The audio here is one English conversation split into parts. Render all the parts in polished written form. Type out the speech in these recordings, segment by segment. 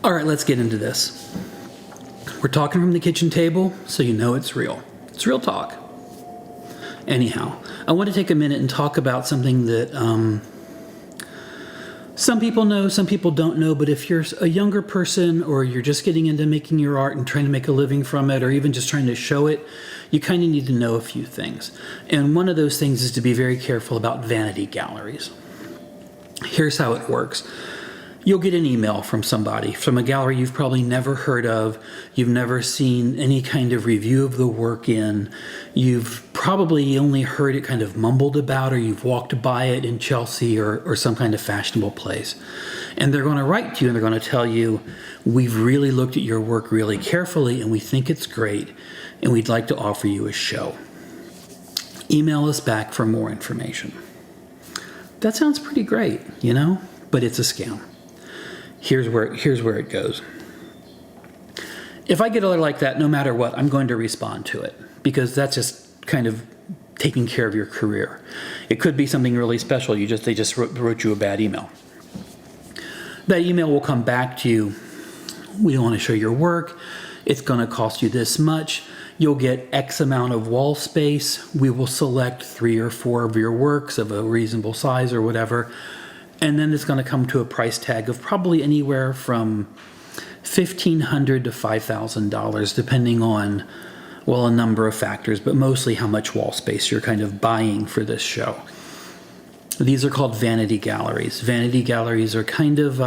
All right, let's get into this. We're talking from the kitchen table, so you know it's real. It's real talk. Anyhow, I want to take a minute and talk about something that some people know, some people don't know, but if you're a younger person or you're just getting into making your art and trying to make a living from it, or even just trying to show it, you kind of need to know a few things. And one of those things is to be very careful about vanity galleries. Here's how it works. You'll get an email from somebody, from a gallery you've probably never heard of, you've never seen any kind of review of the work in, you've probably only heard it kind of mumbled about, or you've walked by it in Chelsea or some kind of fashionable place. And they're going to write to you and they're going to tell you, we've really looked at your work really carefully and we think it's great and we'd like to offer you a show. Email us back for more information. That sounds pretty great, you know, but it's a scam. Here's where it goes. If I get a letter like that, no matter what, I'm going to respond to it because that's just kind of taking care of your career. It could be something really special. They just wrote you a bad email. That email will come back to you. We want to show your work. It's going to cost you this much. You'll get X amount of wall space. We will select 3 or 4 of your works of a reasonable size or whatever. And then it's going to come to a price tag of probably anywhere from $1,500 to $5,000, depending on, well, a number of factors, but mostly how much wall space you're kind of buying for this show. These are called vanity galleries. Vanity galleries are kind of,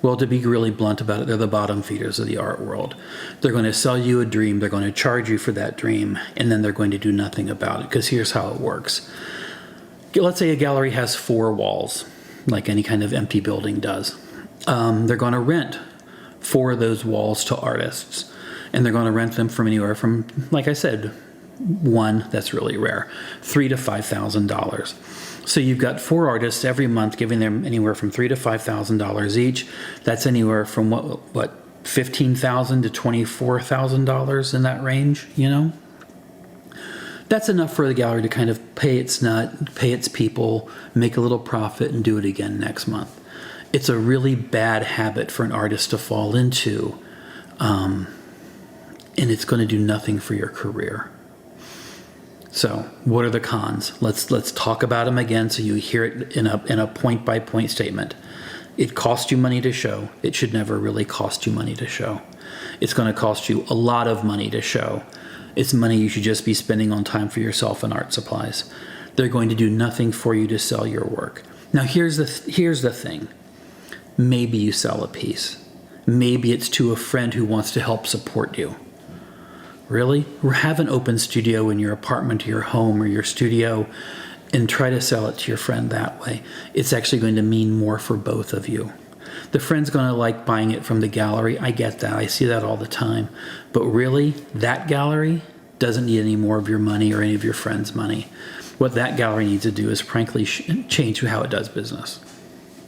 well, to be really blunt about it, they're the bottom feeders of the art world. They're going to sell you a dream, they're going to charge you for that dream, and then they're going to do nothing about it, because here's how it works. Let's say a gallery has 4 walls, like any kind of empty building does. They're going to rent 4 of those walls to artists, and they're going to rent them from anywhere from, like I said, 1, that's really rare, $3,000 to $5,000. So you've got 4 artists every month giving them anywhere from $3,000 to $5,000 each. That's anywhere from what $15,000 to $24,000 in that range, you know? That's enough for the gallery to kind of pay its nut, pay its people, make a little profit, and do it again next month. It's a really bad habit for an artist to fall into, and it's going to do nothing for your career. So, what are the cons? Let's talk about them again so you hear it in a point-by-point statement. It costs you money to show. It should never really cost you money to show. It's going to cost you a lot of money to show. It's money you should just be spending on time for yourself and art supplies. They're going to do nothing for you to sell your work. Now here's the thing. Maybe you sell a piece. Maybe it's to a friend who wants to help support you. Really? Have an open studio in your apartment or your home or your studio and try to sell it to your friend that way. It's actually going to mean more for both of you. The friend's going to like buying it from the gallery. I get that. I see that all the time. But really, that gallery doesn't need any more of your money or any of your friends' money. What that gallery needs to do is frankly change how it does business.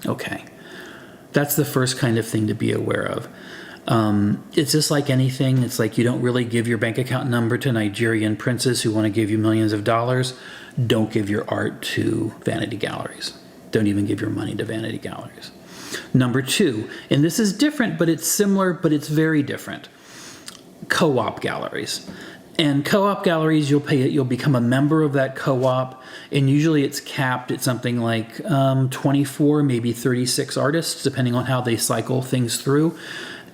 Okay. That's the first kind of thing to be aware of. It's just like anything. It's like you don't really give your bank account number to Nigerian princes who want to give you millions of dollars. Don't give your art to vanity galleries. Don't even give your money to vanity galleries. Number 2, and this is different, but it's similar, but it's very different. Co-op galleries. And co-op galleries, you'll become a member of that co-op, and usually it's capped at something like 24, maybe 36 artists, depending on how they cycle things through.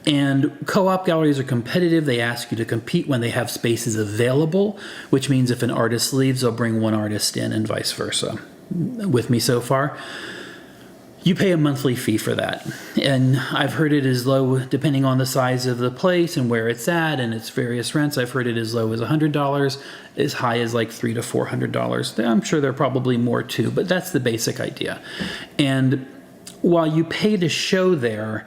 And co-op galleries are competitive. They ask you to compete when they have spaces available, which means if an artist leaves, they'll bring one artist in and vice versa. With me so far? You pay a monthly fee for that. And I've heard it as low, depending on the size of the place and where it's at and its various rents, I've heard it as low as $100, as high as like $300 to $400. I'm sure there are probably more too, but that's the basic idea. And while you pay to show there,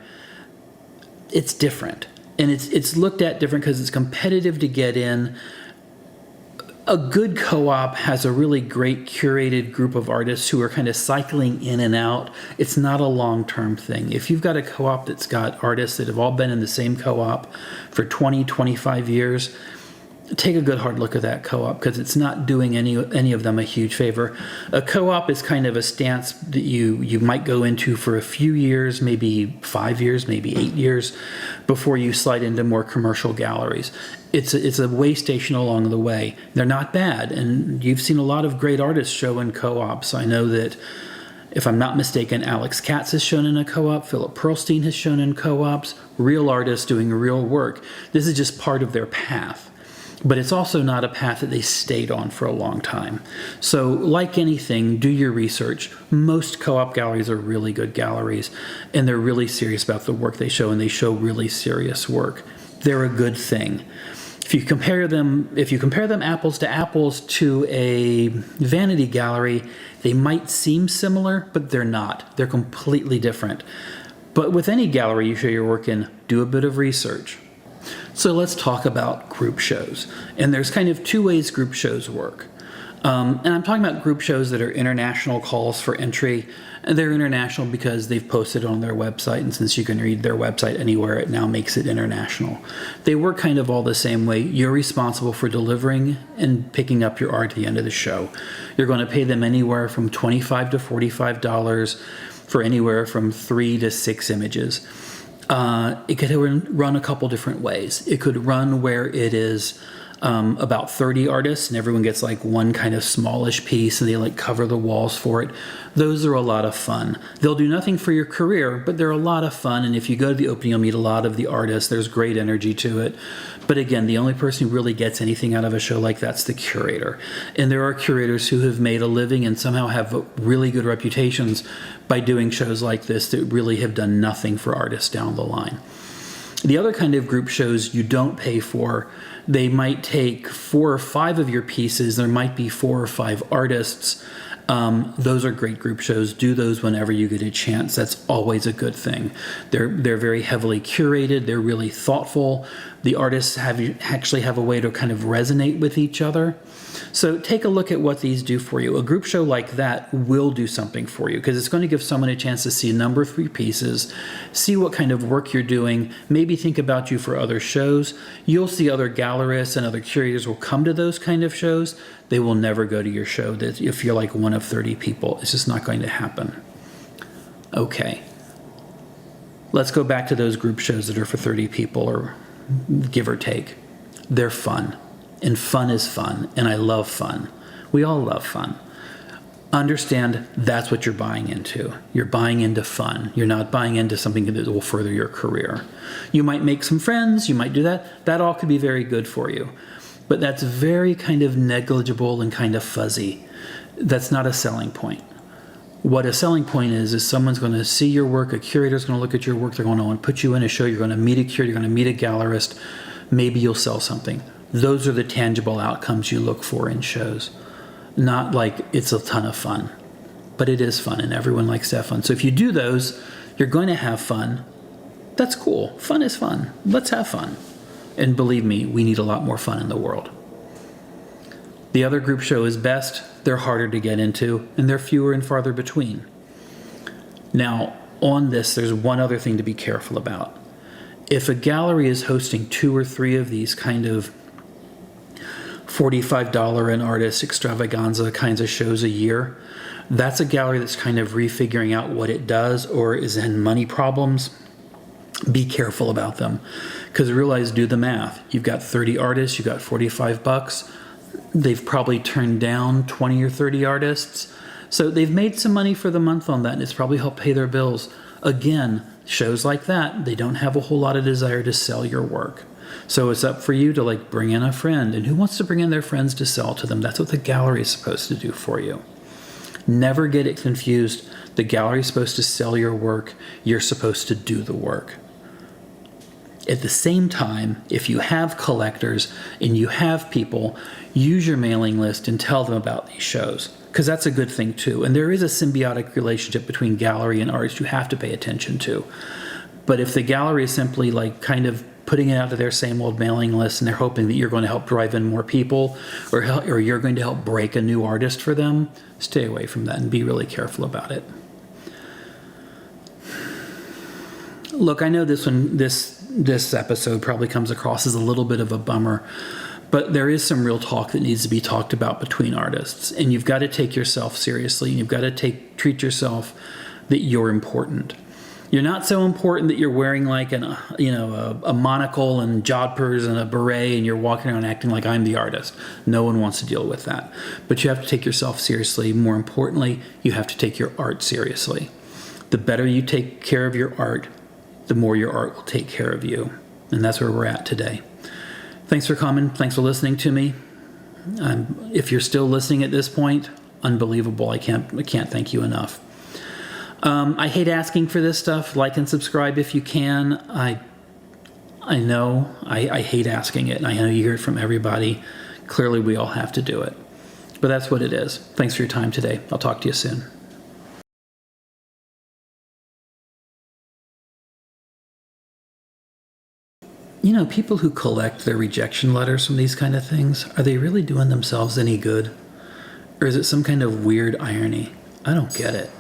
it's different. And it's looked at different because it's competitive to get in. A good co-op has a really great curated group of artists who are kind of cycling in and out. It's not a long-term thing. If you've got a co-op that's got artists that have all been in the same co-op for 20, 25 years, take a good hard look at that co-op, because it's not doing any of them a huge favor. A co-op is kind of a stance that you might go into for a few years, maybe 5 years, maybe 8 years, before you slide into more commercial galleries. It's a way station along the way. They're not bad, and you've seen a lot of great artists show in co-ops. I know that, if I'm not mistaken, Alex Katz has shown in a co-op, Philip Pearlstein has shown in co-ops, real artists doing real work. This is just part of their path. But it's also not a path that they stayed on for a long time. So like anything, do your research. Most co-op galleries are really good galleries, and they're really serious about the work they show, and they show really serious work. They're a good thing. If you compare them apples to apples to a vanity gallery, they might seem similar, but they're not. They're completely different. But with any gallery you show your work in, do a bit of research. So let's talk about group shows. And there's kind of two ways group shows work. And I'm talking about group shows that are international calls for entry. And they're international because they've posted on their website, and since you can read their website anywhere, it now makes it international. They work kind of all the same way. You're responsible for delivering and picking up your art at the end of the show. You're going to pay them anywhere from $25 to $45 for anywhere from 3 to 6 images. It could run a couple different ways. It could run where it is about 30 artists and everyone gets like one kind of smallish piece and they like cover the walls for it. Those are a lot of fun. They'll do nothing for your career, but they're a lot of fun. And if you go to the opening, you'll meet a lot of the artists. There's great energy to it. But again, the only person who really gets anything out of a show like that's the curator. And there are curators who have made a living and somehow have really good reputations by doing shows like this that really have done nothing for artists down the line. The other kind of group shows you don't pay for. They might take 4 or 5 of your pieces. There might be 4 or 5 artists. Those are great group shows. Do those whenever you get a chance. That's always a good thing. They're very heavily curated. They're really thoughtful. The artists actually have a way to kind of resonate with each other. So take a look at what these do for you. A group show like that will do something for you because it's going to give someone a chance to see a number of 3 pieces, see what kind of work you're doing, maybe think about you for other shows. You'll see other gallerists and other curators will come to those kind of shows. They will never go to your show if you're like one of 30 people. It's just not going to happen. Okay. Let's go back to those group shows that are for 30 people or give or take. They're fun. And fun is fun, and I love fun. We all love fun. Understand that's what you're buying into. You're buying into fun. You're not buying into something that will further your career. You might make some friends, you might do that. That all could be very good for you. But that's very kind of negligible and kind of fuzzy. That's not a selling point. What a selling point is someone's going to see your work, a curator's going to look at your work, they're going to want to put you in a show, you're going to meet a curator, you're going to meet a gallerist, maybe you'll sell something. Those are the tangible outcomes you look for in shows. Not like it's a ton of fun, but it is fun and everyone likes to have fun. So if you do those, you're going to have fun. That's cool. Fun is fun. Let's have fun. And believe me, we need a lot more fun in the world. The other group show is best. They're harder to get into and they're fewer and farther between. Now, on this, there's one other thing to be careful about. If a gallery is hosting 2 or 3 of these kind of $45 an artist extravaganza kinds of shows a year, that's a gallery that's kind of refiguring out what it does or is in money problems. Be careful about them because realize, do the math. You've got 30 artists, you've got $45. They've probably turned down 20 or 30 artists. So they've made some money for the month on that and it's probably helped pay their bills. Again, shows like that, they don't have a whole lot of desire to sell your work. So it's up for you to like bring in a friend. And who wants to bring in their friends to sell to them? That's what the gallery is supposed to do for you. Never get it confused. The gallery is supposed to sell your work. You're supposed to do the work. At the same time, if you have collectors and you have people, use your mailing list and tell them about these shows. Because that's a good thing too. And there is a symbiotic relationship between gallery and artist you have to pay attention to. But if the gallery is simply like kind of putting it out to their same old mailing list and they're hoping that you're going to help drive in more people or you're going to help break a new artist for them, stay away from that and be really careful about it. Look, I know this episode probably comes across as a little bit of a bummer, But there is some real talk that needs to be talked about between artists, and you've got to take yourself seriously, and you've got to treat yourself that you're important. You're not so important that you're wearing like a monocle and jodhpurs and a beret and you're walking around acting like I'm the artist. No one wants to deal with that. But you have to take yourself seriously. More importantly, you have to take your art seriously. The better you take care of your art, the more your art will take care of you. And that's where we're at today. Thanks for coming. Thanks for listening to me. If you're still listening at this point, unbelievable. I can't thank you enough. I hate asking for this stuff. Like and subscribe if you can. I know I hate asking it, and I know you hear it from everybody. Clearly, we all have to do it. But that's what it is. Thanks for your time today. I'll talk to you soon. You know, people who collect their rejection letters from these kind of things, are they really doing themselves any good? Or is it some kind of weird irony? I don't get it.